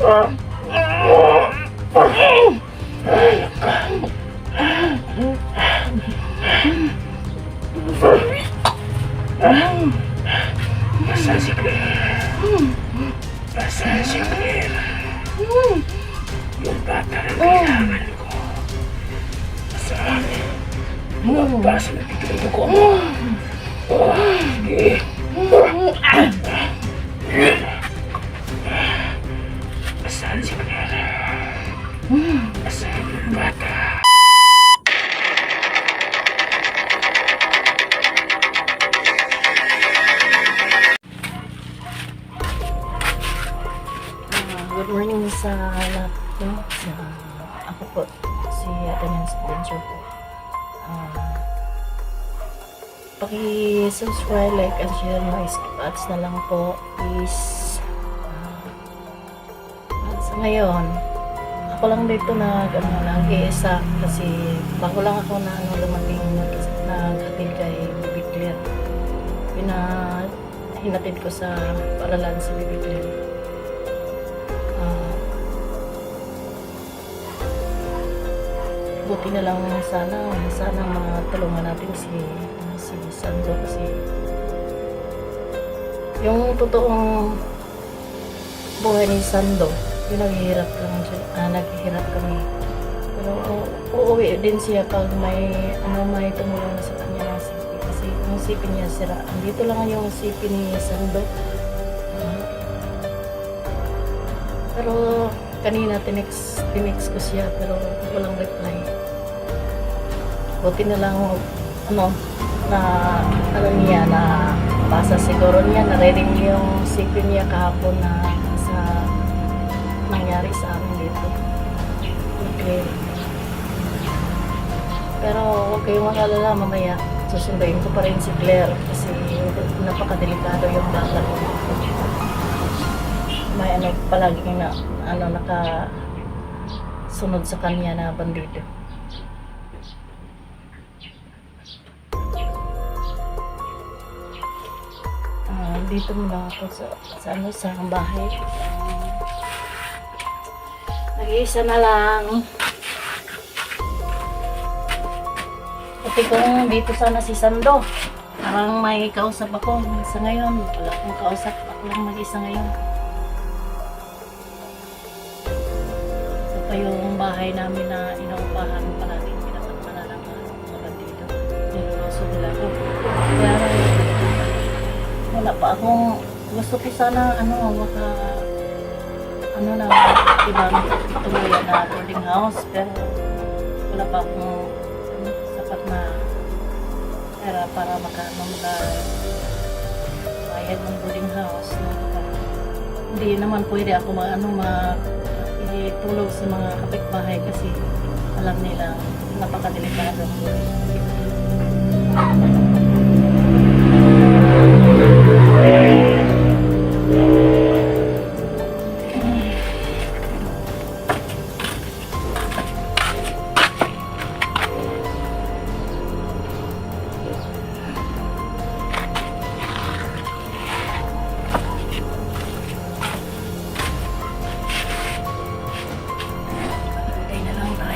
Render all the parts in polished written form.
Nasaan si Claire? Nasaan si Claire? Yung bata na kailangan ko. Nasaan? Magpasa na tignan ko mo. Sige. Nasaan si Claire? Nasaan yung bata? Good morning sa lahat po. Ako po, si Atenance Adventure po. Paki-subscribe, like, and share my skip ads na lang po. Please. At sa ngayon, ako lang dito nag-iisa kasi bago lang ako na lumating nag-atid kay Baby Claire. Hinatid ko sa paralan si Baby Claire. Buti na lang sana matulungan natin si Sando kasi yung totoong buhay ni Sando yung naghihirap kami pero uuwi din siya pag may tumulong na sa kanya ng sipi kasi yung sipi niya sira. Andito lang yung sipi ni Sando pero kanina tinext ko siya pero walang reply. Buti na lang niya na basa siguro niya narinig yung sipin niya kahapon na sa nangyari sa amin dito. Okay. Pero huwag kayong mag-alala, mamaya susunduin ko pa rin si Claire kasi napakadelikado yung bata. May palaging nakasunod sa kanya na bandido. Dito muna ako sa bahay. Nag-iisa na lang. Pati kung dito sana si Sando. Parang may kausap ako. Sa ngayon, wala akong kausap. Ako lang mag-isa ngayon. Ito pa yung bahay namin na inuupahan pa natin. Pinapatman na lang mga bandido. Niluloso nila ako. Kaya wala pa akong gusto ko sana ibang tuluyan na boarding house pero wala pa akong sapat na pera para bayad ng boarding house hindi naman pwede ako itulog sa mga kapitbahay kasi alam nila napakadelikado.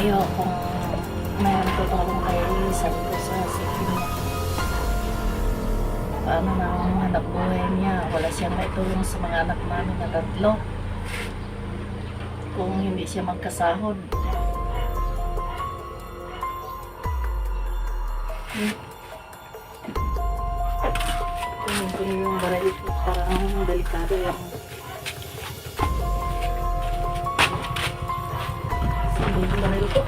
Kung may tutulong kayo sa safety niya. Paano na ang anak buhay niya? Wala siyang maitulong sa mga anak namin na 3. Kung hindi siya magkasahod. Kung yung baray ko parang delikado yung baril ko.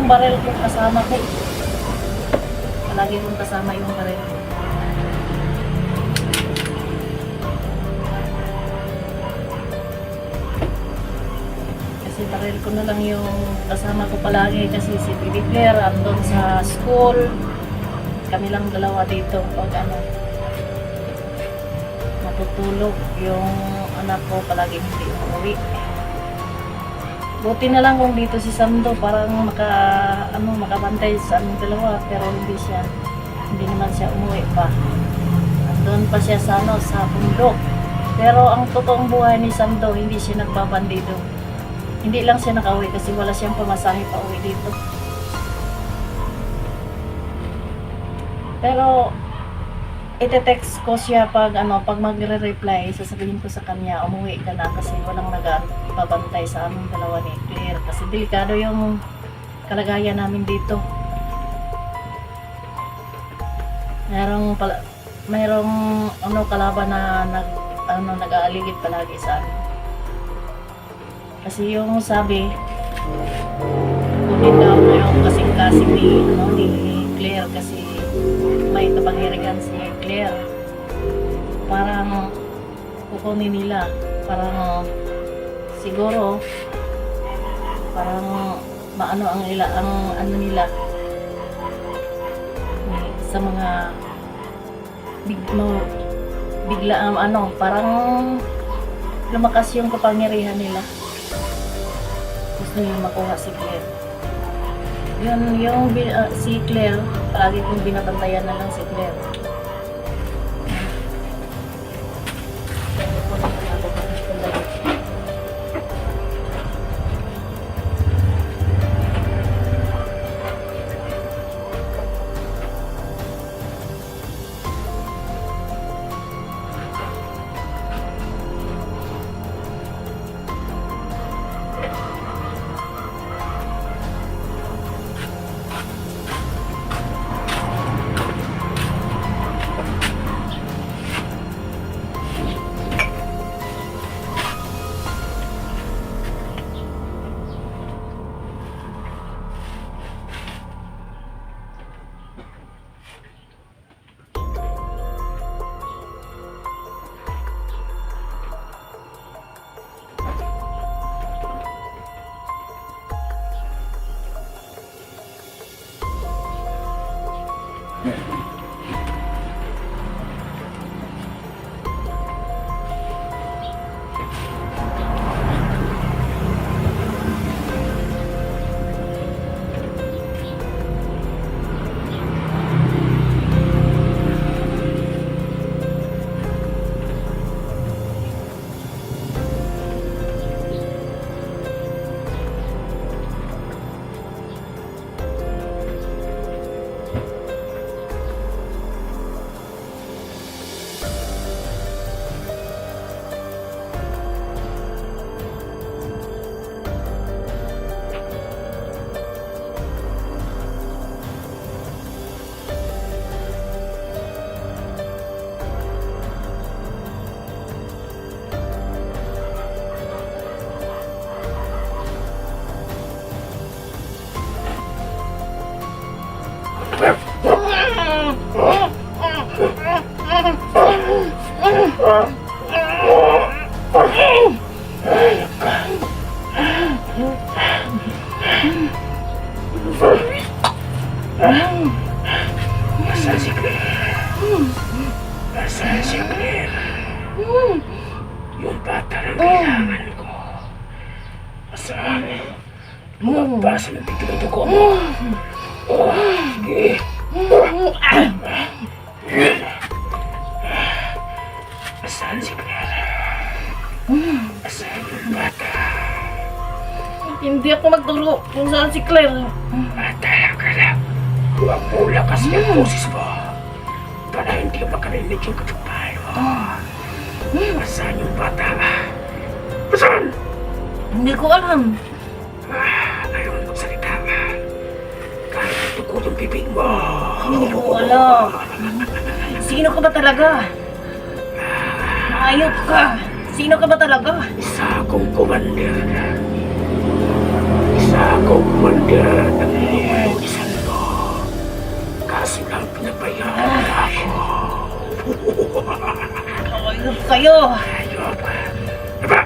Baril ko kasama ko. Palagi kong kasama yung baril ko. Kasi baril ko na lang yung kasama ko palagi kasi si Baby Claire andun sa school. Kami lang dalawa dito pag ano, matutulog. Yung anak ko palagi hindi umuwi. Buti na lang kung dito si Sando parang makabantay sa aming dalawa, pero hindi naman siya umuwi pa. Andun pa siya sa sa bundok. Pero ang totoong buhay ni Sando, hindi siya nagbabandido. Hindi lang siya nakauwi kasi wala siyang pamasahe pa uwi dito. Pero ite-text ko siya pag magre-reply, sasabihin ko sa kanya, umuwi ka na kasi walang nagbabantay sa aming dalawa ni Claire. Kasi delikado yung kalagayan namin dito. Mayroong kalaban na nag-aaligid palagi sa amin. Kasi yung sabi, kunin daw na yung kasing-kasing ni Claire kasi may kapangyarihan si Claire. Parang kukunin nila. Parang siguro parang maano ang nila sa mga bigla parang lumakas yung kapangyarihan nila. Gusto nila makuha si Claire. Si Claire, palagi kong binabantayan na lang si Claire. Nasaan si Claire? Nasaan si Claire? Yung bata na kailangan ko. Nasaan? Mabasa na dito ng dugo mo. Sige. Nasaan si Claire? Nasaan yung bata? Hindi ako magturo kung saan si Claire. Talaga lang. Huwag mo lakas yung boses mo. Para hindi makarinig yung katupahan mo. Nasaan yung bata? Nasaan? Hindi ko alam. Ayaw mo magsalita. Kahit tukod yung bibig mo. Hindi ko alam. Sino ka ba talaga? Ayop ka. Sino ka ba talaga? Isa akong commander. Isa akong commander ng inyong isang to. Kaso lang pinabayaan ako. Ayop kayo. Ayop. Diba?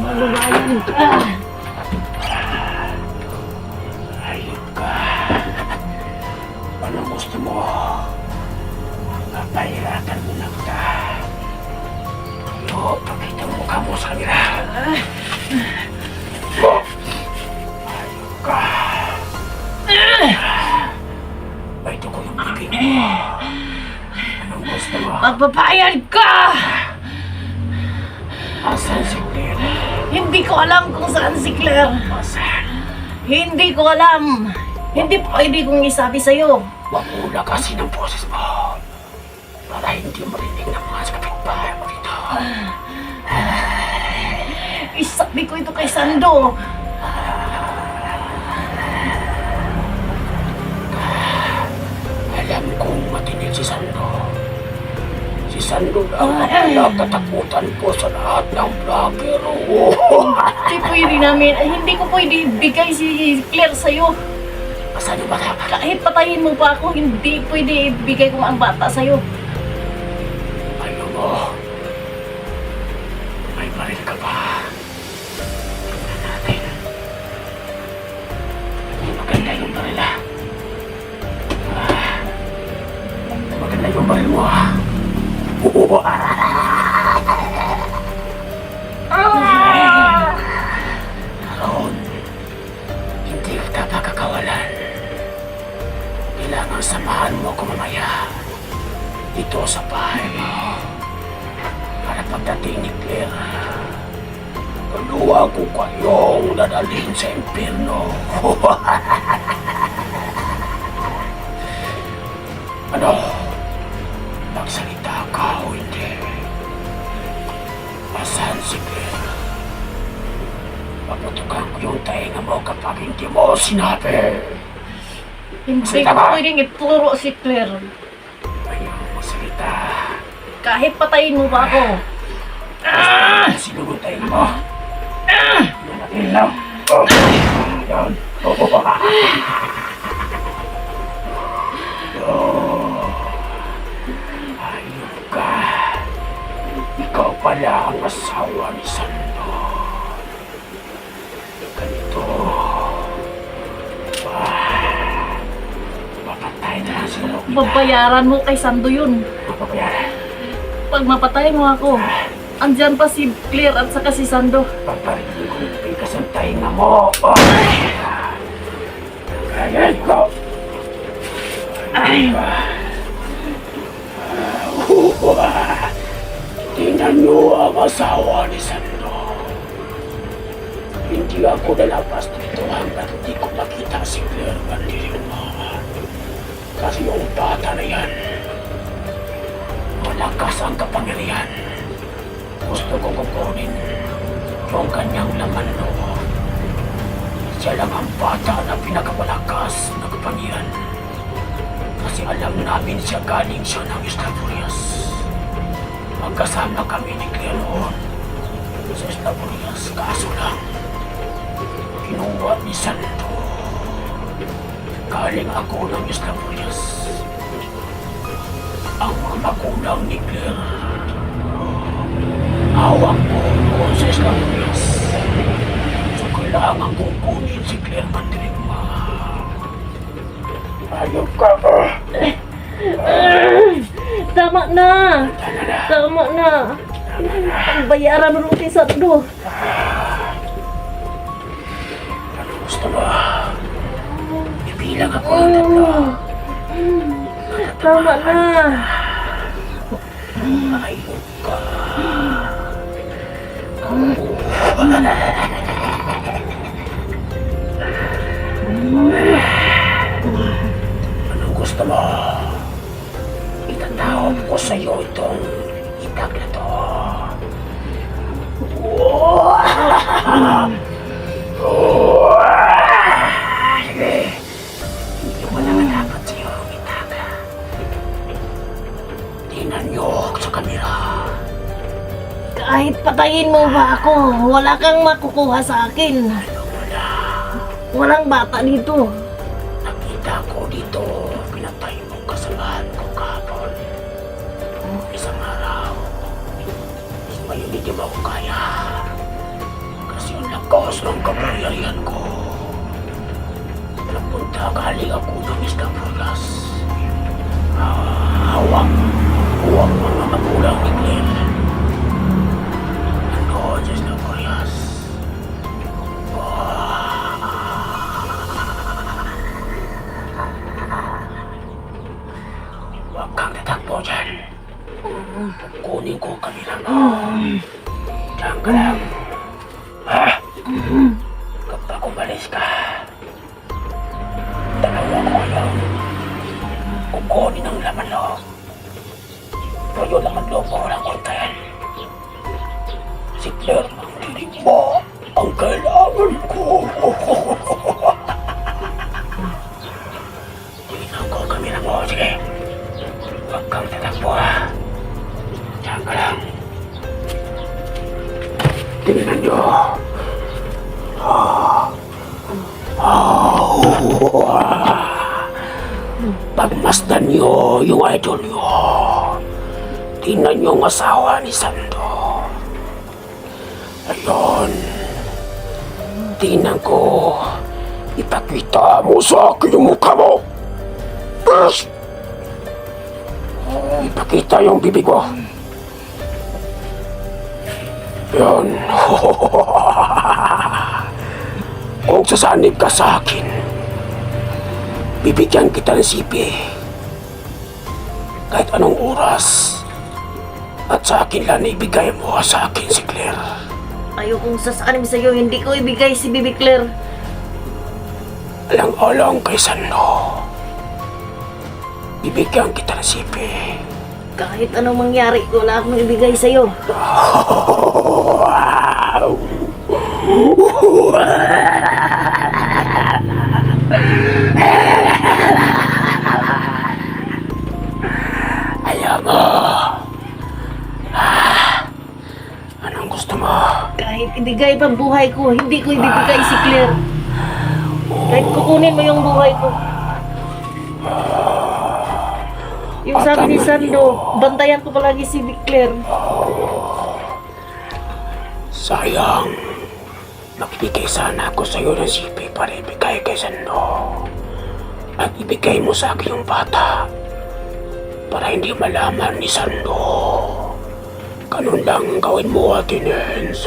Malubayan ka. Ayun ka. Anong gusto mo? Kapahirapan mo na kita. Yo, pakita mo mukha mo sa kanila. Ayun ka. May ito ko yung bibig mo. Anong gusto mo? Magpapayag ka! Asan si Claire? Hindi ko alam kung saan si Claire. Asan? Hindi ko alam. Hindi pwede kong isabi sa'yo. Huwag mo lakasin ang boses mo. Para hindi marinig ng mga kapitbahay mo dito. Isabi ko ito kay Sando. Alam kong matinig si Sando. Si Sando lang ang nakatakutan ko sa lahat ng vlogger. Hindi pwede namin. Hindi ko pwede ibigay si Claire sa'yo. Asan yung bata pa? Kahit patayin mo pa ako, hindi pwede ibigay ko ang bata sa'yo. Ayaw mo. May baril ka ba? Tingnan natin. Maganda yung baril ah. Maganda yung baril mo ah. Ron, hindi kita pagkakawalan. Kailangan samahan mo ako mamaya dito sa bahay mo. Para pagdating ni Claire, tulungan ko kayong dadalhin sa impyerno. Ano? Magsalita ka o hindi? Asan si Claire? Paputukan ko yung tainga mo kapag hindi mo sinabi. Hindi Salita ko ka! pwedeng ituro si Claire. Ayaw magsalita. Kahit patayin mo pa ako. Sinugod tainga mo. Yan natin lang. Yan. Ayun ka. Ikaw pala ang asawa ni Sando. Ganito. Papatay na lang sila. Babayaran mo kay Sando yun. Papayaran. Pag mapatay mo ako, andyan pa si Claire at saka si Sando. Paparinig ko yung pikas ang tainga mo. Kaya ko. Ay. Tingnan nyo ang asawa ni Sando. Hindi ako lalabas dito hanggang hindi ko makita si Claire Mandirima. Kasi yung bata na yan, malakas ang kapangyarihan. Gusto ko kukunin yung kanyang laman loob. Siya lang ang bata na pinakamalakas na kapangyarihan. Kasi alam namin siya galing siya ng Estrafurias. Magkasama kami ni Claire noon sa Estrafurias. Kaso lang, kinuha ni Sando. Galing ako ng Estrafurias. Ang mga magulang ni Claire, awang ko noon sa Estrafurias. So kailangan kong kunin si Claire Mandirigma. Ayaw ka ba? Tama na! Tama na! Ang bayaran mo kay Sando. Ano gusto mo? Ibilang ako ng tatlo. Tama na! Ayaw ka. Anong gusto mo? Itatawag ko sa'yo itong itak na to. Sige. Hindi mo naman dapat sa'yo ang itak. Tingnan niyo sa kamera. Kahit patayin mo ba ako, wala kang makukuha sa akin. Walang bata dito. Nakita ko dito, pinatay mo kasalahan ko kahapon. hindi mo ako kaya. Kasi ang lakas ng kapangyarihan ko. Napunta galing ako ng Islang Furlas. Hawak mga magulang ni Glenn. Ano, sa Islang Furlas. Huwag kang tatakbo dyan. Kunin ko kami lang. Diyan ka lang. Kapag umalis ka, dalawa ko ngayon. Kukunin ang laman loob. Pero yung laman loob ko walang kontayan. Si Claire ang dinig mo ang kailangan ko. Tingnan ko kami na mo. Sige. Huwag kang tatakbo ha. Diyan ka lang. Tingnan nyo. Pagmasdan nyo yung idol nyo. Tingnan nyo ang asawa ni Sando. Ayun. Tingnan ko. Ipakita mo sa akin yung mukha mo. Yes! Ipakita yung bibig mo. Yan. Kung sasanib ka sa akin, bibigyan kita ng sipi. Kahit anong oras. At sa akin lang ibigay mo sa akin si Claire. Ayokong sasanim sa'yo, hindi ko ibigay si Bibi Claire. Alang-alang kay Sando. Bibigyan kita ng sipi. Kahit anong mangyari, wala akong ibigay sa'yo. Ayaw mo. Anong gusto mo? Kahit ibigay pa buhay ko, hindi ko ibibigay si Claire. Kahit kukunin mo yung buhay ko. Yung sabi ni Sando, bantayan ko palagi si Claire. Sayang. Magbigay sana ako sa'yo ng sipi para ibigay kay Sando. At ibigay mo sa akin yung bata para hindi malaman ni Sando. Ganun lang ang gawin mo, Ate Nens.